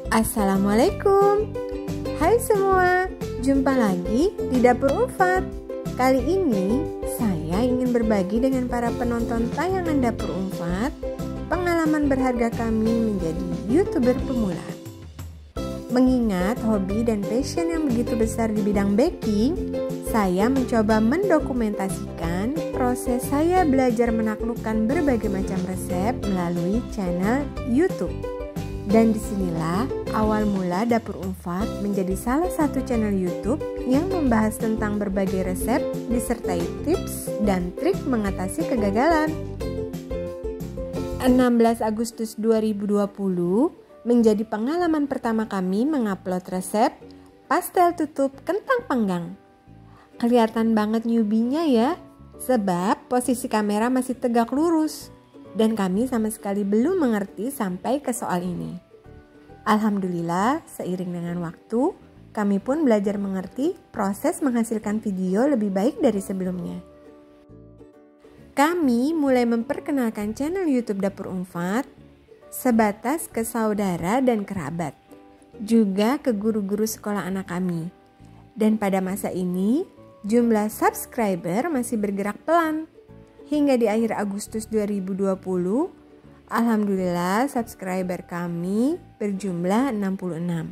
Assalamualaikum. Hai semua, jumpa lagi di Dapur Unfat. Kali ini saya ingin berbagi dengan para penonton tayangan Dapur Unfat pengalaman berharga kami menjadi YouTuber pemula. Mengingat hobi dan passion yang begitu besar di bidang baking, saya mencoba mendokumentasikan proses saya belajar menaklukkan berbagai macam resep melalui channel YouTube. Dan disinilah awal mula Dapur Unfat menjadi salah satu channel YouTube yang membahas tentang berbagai resep disertai tips dan trik mengatasi kegagalan. 16 Agustus 2020 menjadi pengalaman pertama kami mengupload resep pastel tutup kentang panggang. Kelihatan banget newbie-nya ya, sebab posisi kamera masih tegak lurus. Dan kami sama sekali belum mengerti sampai ke soal ini. Alhamdulillah, seiring dengan waktu, kami pun belajar mengerti proses menghasilkan video lebih baik dari sebelumnya. Kami mulai memperkenalkan channel YouTube Dapur Unfat sebatas ke saudara dan kerabat, juga ke guru-guru sekolah anak kami. Dan pada masa ini, jumlah subscriber masih bergerak pelan. Hingga di akhir Agustus 2020, alhamdulillah subscriber kami berjumlah 66.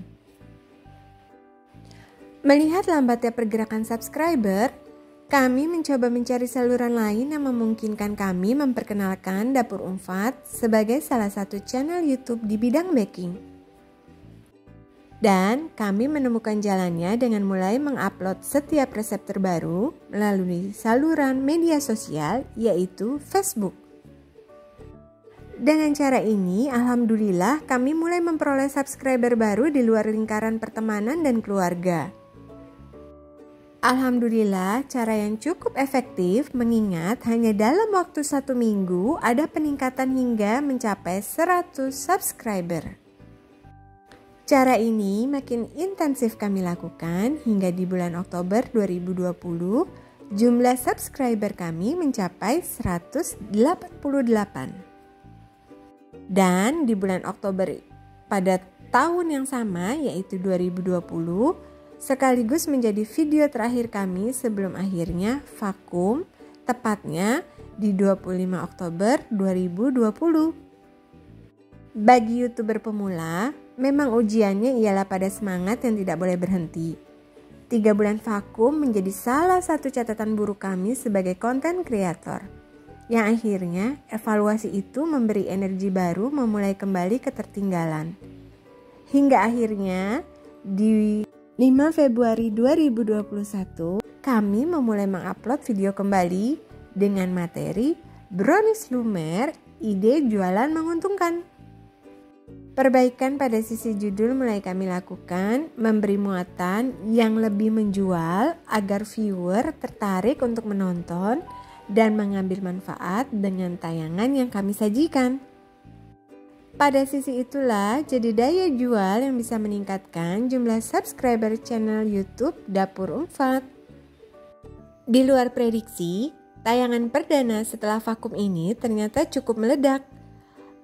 Melihat lambatnya pergerakan subscriber, kami mencoba mencari saluran lain yang memungkinkan kami memperkenalkan Dapur Unfat sebagai salah satu channel YouTube di bidang baking. Dan kami menemukan jalannya dengan mulai mengupload setiap resep terbaru melalui saluran media sosial yaitu Facebook. Dengan cara ini, alhamdulillah kami mulai memperoleh subscriber baru di luar lingkaran pertemanan dan keluarga. Alhamdulillah, cara yang cukup efektif mengingat hanya dalam waktu 1 minggu ada peningkatan hingga mencapai 100 subscriber. Cara ini makin intensif kami lakukan hingga di bulan Oktober 2020 jumlah subscriber kami mencapai 188. Dan di bulan Oktober pada tahun yang sama yaitu 2020 sekaligus menjadi video terakhir kami sebelum akhirnya vakum tepatnya di 25 Oktober 2020. Bagi YouTuber pemula, memang ujiannya ialah pada semangat yang tidak boleh berhenti. 3 bulan vakum menjadi salah satu catatan buruk kami sebagai content creator. Yang akhirnya evaluasi itu memberi energi baru memulai kembali ketertinggalan. Hingga akhirnya di 5 Februari 2021 kami memulai mengupload video kembali dengan materi Brownies Lumer, ide jualan menguntungkan. Perbaikan pada sisi judul mulai kami lakukan, memberi muatan yang lebih menjual agar viewer tertarik untuk menonton dan mengambil manfaat dengan tayangan yang kami sajikan. Pada sisi itulah jadi daya jual yang bisa meningkatkan jumlah subscriber channel YouTube Dapur Unfat. Di luar prediksi, tayangan perdana setelah vakum ini ternyata cukup meledak.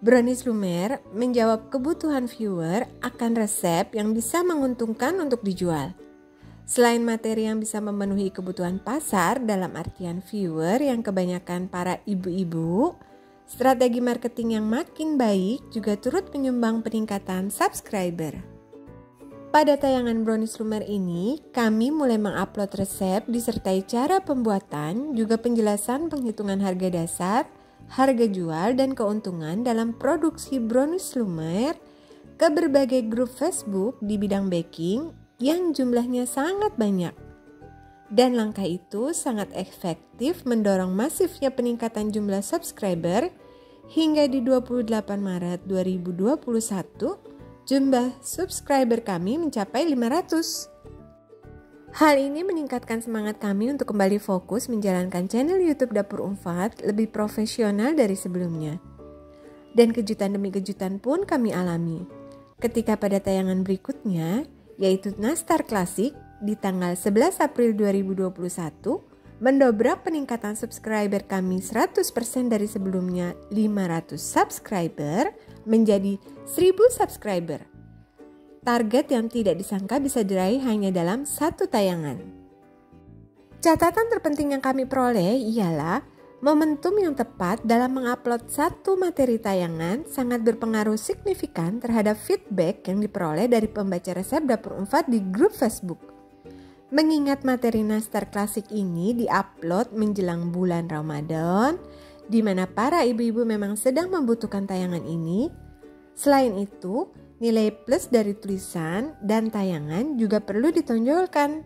Brownies Lumer menjawab kebutuhan viewer akan resep yang bisa menguntungkan untuk dijual. Selain materi yang bisa memenuhi kebutuhan pasar dalam artian viewer yang kebanyakan para ibu-ibu, strategi marketing yang makin baik juga turut menyumbang peningkatan subscriber. Pada tayangan Brownies Lumer ini, kami mulai mengupload resep disertai cara pembuatan, juga penjelasan penghitungan harga dasar, harga jual dan keuntungan dalam produksi Brownies Lumer ke berbagai grup Facebook di bidang baking yang jumlahnya sangat banyak. Dan langkah itu sangat efektif mendorong masifnya peningkatan jumlah subscriber hingga di 28 Maret 2021 jumlah subscriber kami mencapai 500. Hal ini meningkatkan semangat kami untuk kembali fokus menjalankan channel YouTube Dapur Unfat lebih profesional dari sebelumnya. Dan kejutan demi kejutan pun kami alami. Ketika pada tayangan berikutnya, yaitu Nastar Klasik di tanggal 11 April 2021, mendobrak peningkatan subscriber kami 100% dari sebelumnya 500 subscriber menjadi 1000 subscriber. target yang tidak disangka bisa diraih hanya dalam satu tayangan. Catatan terpenting yang kami peroleh ialah momentum yang tepat dalam mengupload satu materi tayangan sangat berpengaruh signifikan terhadap feedback yang diperoleh dari pembaca resep Dapur Unfat di grup Facebook. Mengingat materi Nastar Klasik ini diupload menjelang bulan Ramadan, di mana para ibu-ibu memang sedang membutuhkan tayangan ini. Selain itu, nilai plus dari tulisan dan tayangan juga perlu ditonjolkan.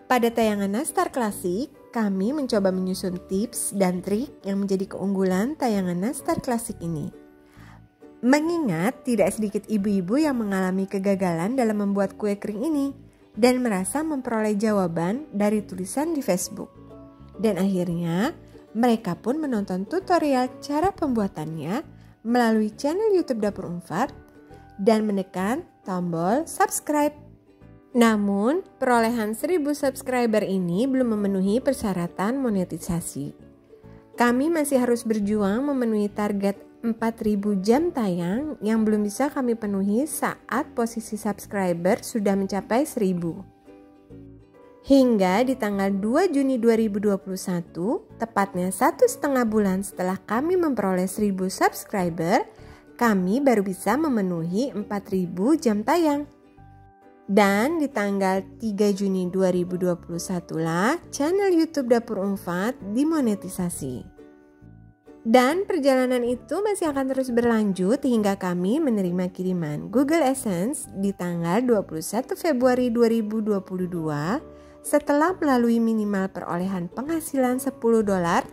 Pada tayangan Nastar Klasik, kami mencoba menyusun tips dan trik yang menjadi keunggulan tayangan Nastar Klasik ini. Mengingat tidak sedikit ibu-ibu yang mengalami kegagalan dalam membuat kue kering ini dan merasa memperoleh jawaban dari tulisan di Facebook. Dan akhirnya, mereka pun menonton tutorial cara pembuatannya melalui channel YouTube Dapur Unfat dan menekan tombol subscribe. Namun, perolehan 1000 subscriber ini belum memenuhi persyaratan monetisasi. Kami masih harus berjuang memenuhi target 4000 jam tayang yang belum bisa kami penuhi saat posisi subscriber sudah mencapai 1000. Hingga di tanggal 2 Juni 2021, tepatnya 1,5 bulan setelah kami memperoleh 1000 subscriber, kami baru bisa memenuhi 4000 jam tayang. Dan di tanggal 3 Juni 2021 lah channel YouTube Dapur Unfat dimonetisasi. Dan perjalanan itu masih akan terus berlanjut hingga kami menerima kiriman Google AdSense di tanggal 21 Februari 2022 setelah melalui minimal perolehan penghasilan $10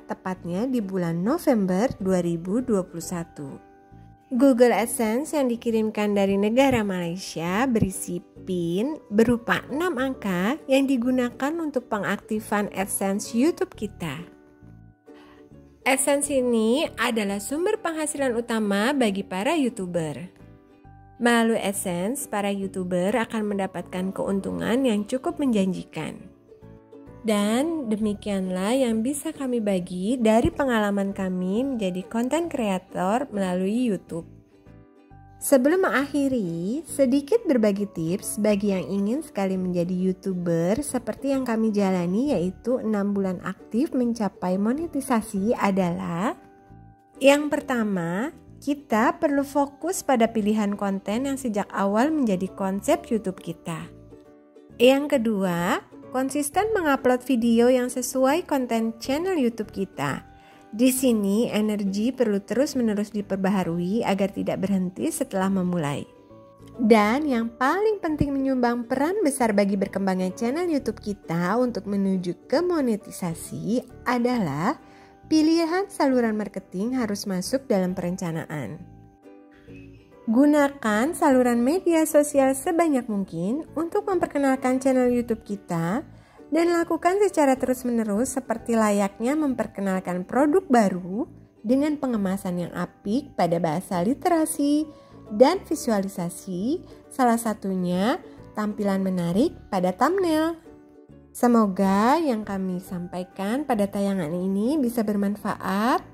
tepatnya di bulan November 2021. Google AdSense yang dikirimkan dari negara Malaysia berisi PIN berupa 6 angka yang digunakan untuk pengaktifan AdSense YouTube kita. AdSense ini adalah sumber penghasilan utama bagi para YouTuber. Melalui AdSense, para YouTuber akan mendapatkan keuntungan yang cukup menjanjikan. Dan demikianlah yang bisa kami bagi dari pengalaman kami menjadi konten kreator melalui YouTube. Sebelum mengakhiri, sedikit berbagi tips bagi yang ingin sekali menjadi YouTuber seperti yang kami jalani, yaitu 6 bulan aktif mencapai monetisasi adalah: yang pertama, kita perlu fokus pada pilihan konten yang sejak awal menjadi konsep YouTube kita. Yang kedua, konsisten mengupload video yang sesuai konten channel YouTube kita. Di sini energi perlu terus-menerus diperbaharui agar tidak berhenti setelah memulai. Dan yang paling penting menyumbang peran besar bagi berkembangnya channel YouTube kita untuk menuju ke monetisasi adalah pilihan saluran marketing harus masuk dalam perencanaan. Gunakan saluran media sosial sebanyak mungkin untuk memperkenalkan channel YouTube kita dan lakukan secara terus-menerus seperti layaknya memperkenalkan produk baru dengan pengemasan yang apik pada bahasa literasi dan visualisasi, salah satunya tampilan menarik pada thumbnail. Semoga yang kami sampaikan pada tayangan ini bisa bermanfaat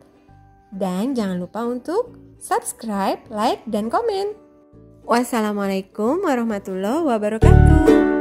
dan jangan lupa untuk subscribe, like, dan komen. Wassalamualaikum warahmatullahi wabarakatuh.